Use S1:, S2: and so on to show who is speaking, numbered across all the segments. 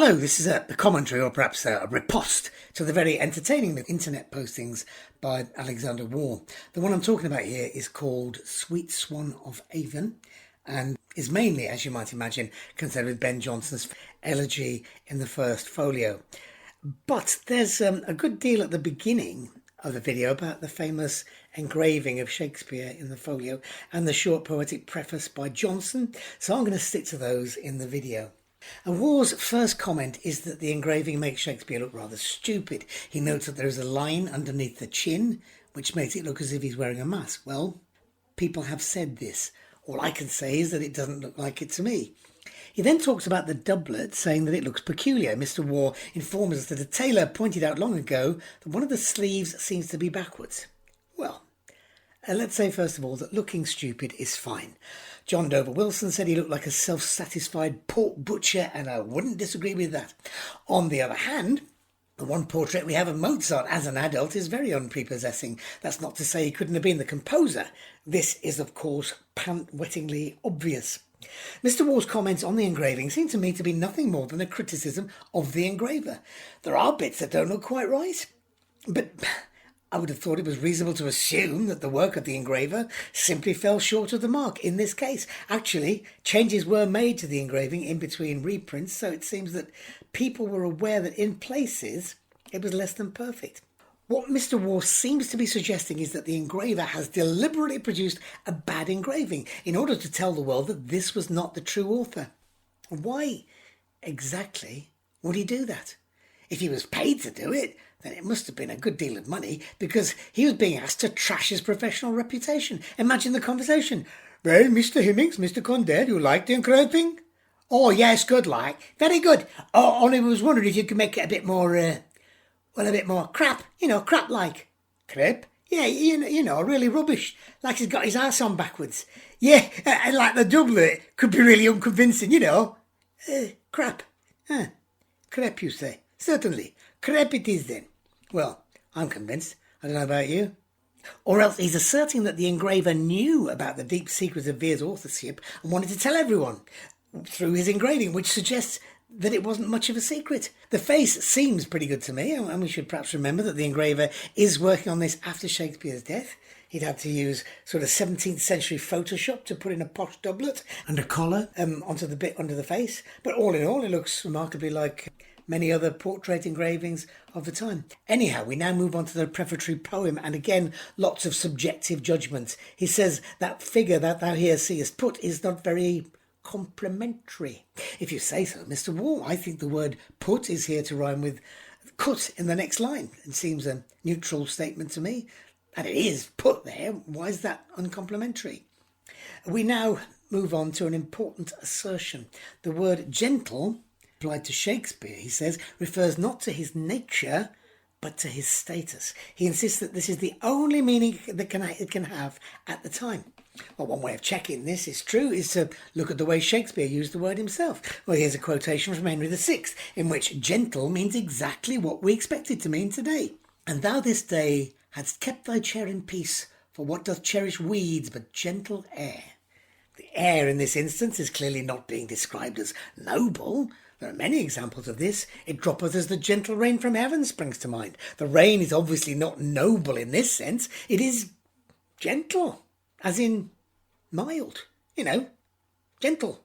S1: Hello, this is a commentary or perhaps a riposte to the very entertaining internet postings by Alexander Waugh. The one I'm talking about here is called Sweet Swan of Avon and is mainly, as you might imagine, concerned with Ben Jonson's elegy in the first folio. But there's a good deal at the beginning of the video about the famous engraving of Shakespeare in the folio and the short poetic preface by Jonson, so I'm going to stick to those in the video. And Waugh's first comment is that the engraving makes Shakespeare look rather stupid. He notes that there is a line underneath the chin, which makes it look as if he's wearing a mask. Well, people have said this. All I can say is that it doesn't look like it to me. He then talks about the doublet, saying that it looks peculiar. Mr. Waugh informs us that a tailor pointed out long ago that one of the sleeves seems to be backwards. Well, let's say first of all that looking stupid is fine. John Dover Wilson said he looked like a self-satisfied pork butcher, and I wouldn't disagree with that. On the other hand, the one portrait we have of Mozart as an adult is very unprepossessing. That's not to say he couldn't have been the composer. This is, of course, pant-wettingly obvious. Mr. Waugh's comments on the engraving seem to me to be nothing more than a criticism of the engraver. There are bits that don't look quite right, but I would have thought it was reasonable to assume that the work of the engraver simply fell short of the mark in this case. Actually, changes were made to the engraving in between reprints, so it seems that people were aware that in places it was less than perfect. What Mr. Waugh seems to be suggesting is that the engraver has deliberately produced a bad engraving in order to tell the world that this was not the true author. Why exactly would he do that? If he was paid to do it, then it must have been a good deal of money, because he was being asked to trash his professional reputation. Imagine the conversation. Well, Mr. Hemmings, Mr. Condell, you like the engraving? Oh, yes, good, like. Very good. Oh, only was wondering if you could make it a bit more, a bit more crap. Crap-like. Crap? Yeah, you know, really rubbish. Like he's got his arse on backwards. Yeah, and like the doublet could be really unconvincing, crap. Crap, you say. Certainly. Crap it is then. Well, I'm convinced. I don't know about you. Or else he's asserting that the engraver knew about the deep secrets of Vere's authorship and wanted to tell everyone through his engraving, which suggests that it wasn't much of a secret. The face seems pretty good to me, and we should perhaps remember that the engraver is working on this after Shakespeare's death. He'd had to use sort of 17th century Photoshop to put in a posh doublet and a collar onto the bit under the face. But all in all, it looks remarkably like many other portrait engravings of the time. Anyhow, we now move on to the prefatory poem, and again, lots of subjective judgments. He says, that figure that thou here seest put is not very complimentary. If you say so, Mr. Waugh, I think the word put is here to rhyme with cut in the next line. It seems a neutral statement to me. And it is put there. Why is that uncomplimentary? We now move on to an important assertion. The word gentle, applied to Shakespeare, he says, refers not to his nature, but to his status. He insists that this is the only meaning that it can have at the time. Well, one way of checking this is true is to look at the way Shakespeare used the word himself. Well, here's a quotation from Henry VI, in which gentle means exactly what we expect it to mean today. And thou this day hadst kept thy chair in peace, for what doth cherish weeds but gentle air? The air in this instance is clearly not being described as noble. There are many examples of this. It droppeth as the gentle rain from heaven springs to mind. The rain is obviously not noble in this sense. It is gentle, as in mild, gentle.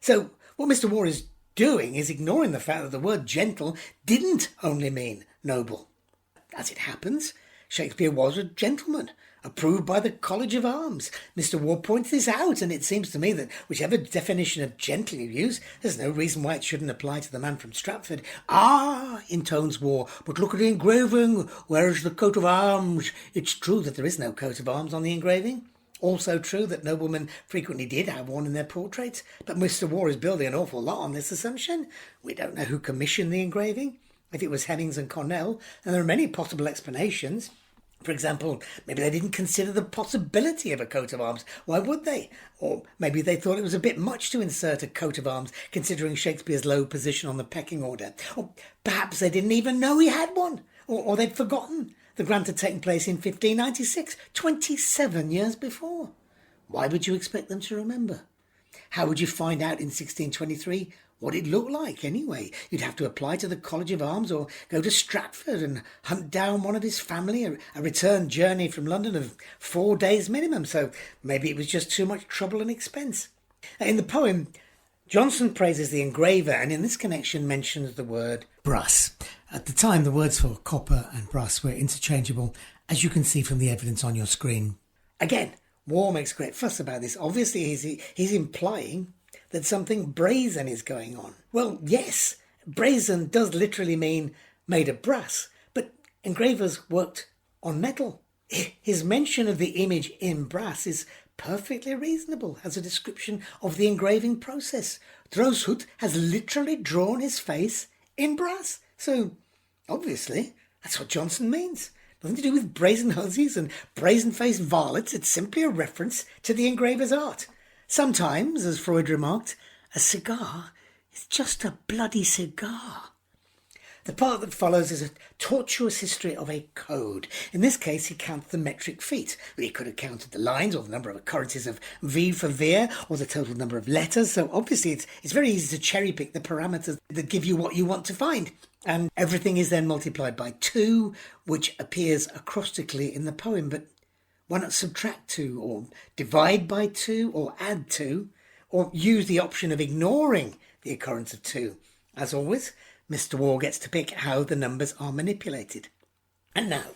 S1: So what Mr. Waugh is doing is ignoring the fact that the word gentle didn't only mean noble. As it happens, Shakespeare was a gentleman, approved by the College of Arms. Mr. Waugh points this out, and it seems to me that whichever definition of gentle you use, there's no reason why it shouldn't apply to the man from Stratford. Ah, intones Waugh, but look at the engraving. Where is the coat of arms? It's true that there is no coat of arms on the engraving. Also true that noblemen frequently did have one in their portraits, but Mr. Waugh is building an awful lot on this assumption. We don't know who commissioned the engraving. If it was Hemmings and Cornell, and there are many possible explanations. For example, maybe they didn't consider the possibility of a coat of arms. Why would they? Or maybe they thought it was a bit much to insert a coat of arms, considering Shakespeare's low position on the pecking order. Or perhaps they didn't even know he had one. Or they'd forgotten. The grant had taken place in 1596, 27 years before. Why would you expect them to remember? How would you find out in 1623 what it looked like anyway. You'd have to apply to the College of Arms or go to Stratford and hunt down one of his family, a return journey from London of 4 days minimum, so maybe it was just too much trouble and expense. In the poem, Jonson praises the engraver and in this connection mentions the word brass. At the time, the words for copper and brass were interchangeable, as you can see from the evidence on your screen. Again, Waugh makes great fuss about this. Obviously, he's implying that something brazen is going on. Well, yes, brazen does literally mean made of brass, but engravers worked on metal. His mention of the image in brass is perfectly reasonable as a description of the engraving process. Droshut has literally drawn his face in brass. So, obviously, that's what Jonson means. Nothing to do with brazen hussies and brazen-faced varlets. It's simply a reference to the engraver's art. Sometimes, as Freud remarked, a cigar is just a bloody cigar. The part that follows is a tortuous history of a code. In this case, he counted the metric feet. He could have counted the lines or the number of occurrences of V for Vere or the total number of letters. So obviously it's very easy to cherry pick the parameters that give you what you want to find. And everything is then multiplied by 2, which appears acrostically in the poem. But why not subtract 2 or divide by 2 or add 2 or use the option of ignoring the occurrence of 2? As always, Mr. Waugh gets to pick how the numbers are manipulated. And now,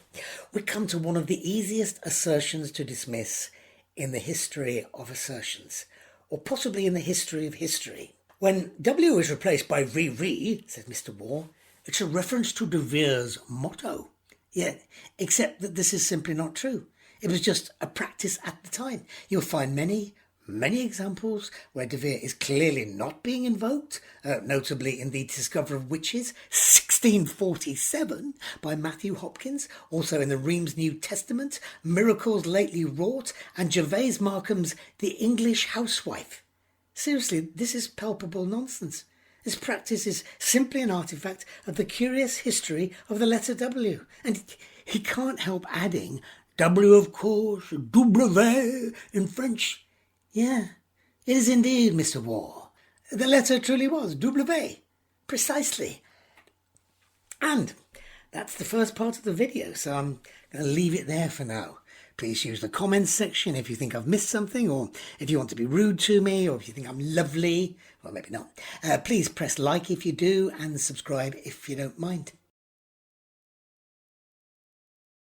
S1: we come to one of the easiest assertions to dismiss in the history of assertions, or possibly in the history of history. When W is replaced by re, says Mr. Waugh, it's a reference to de Vere's motto. Yeah, except that this is simply not true. It was just a practice at the time. You'll find many examples where de Vere is clearly not being invoked, notably in The Discovery of Witches, 1647, by Matthew Hopkins, also in the Reims New Testament, Miracles Lately Wrought, and Gervase Markham's The English Housewife. Seriously, this is palpable nonsense. This practice is simply an artifact of the curious history of the letter W, and he can't help adding W, of course, W in French. Yeah, it is indeed, Mr. Waugh. The letter truly was W, precisely. And that's the first part of the video, so I'm going to leave it there for now. Please use the comments section if you think I've missed something, or if you want to be rude to me, or if you think I'm lovely. Well, maybe not. Please press like if you do, and subscribe if you don't mind.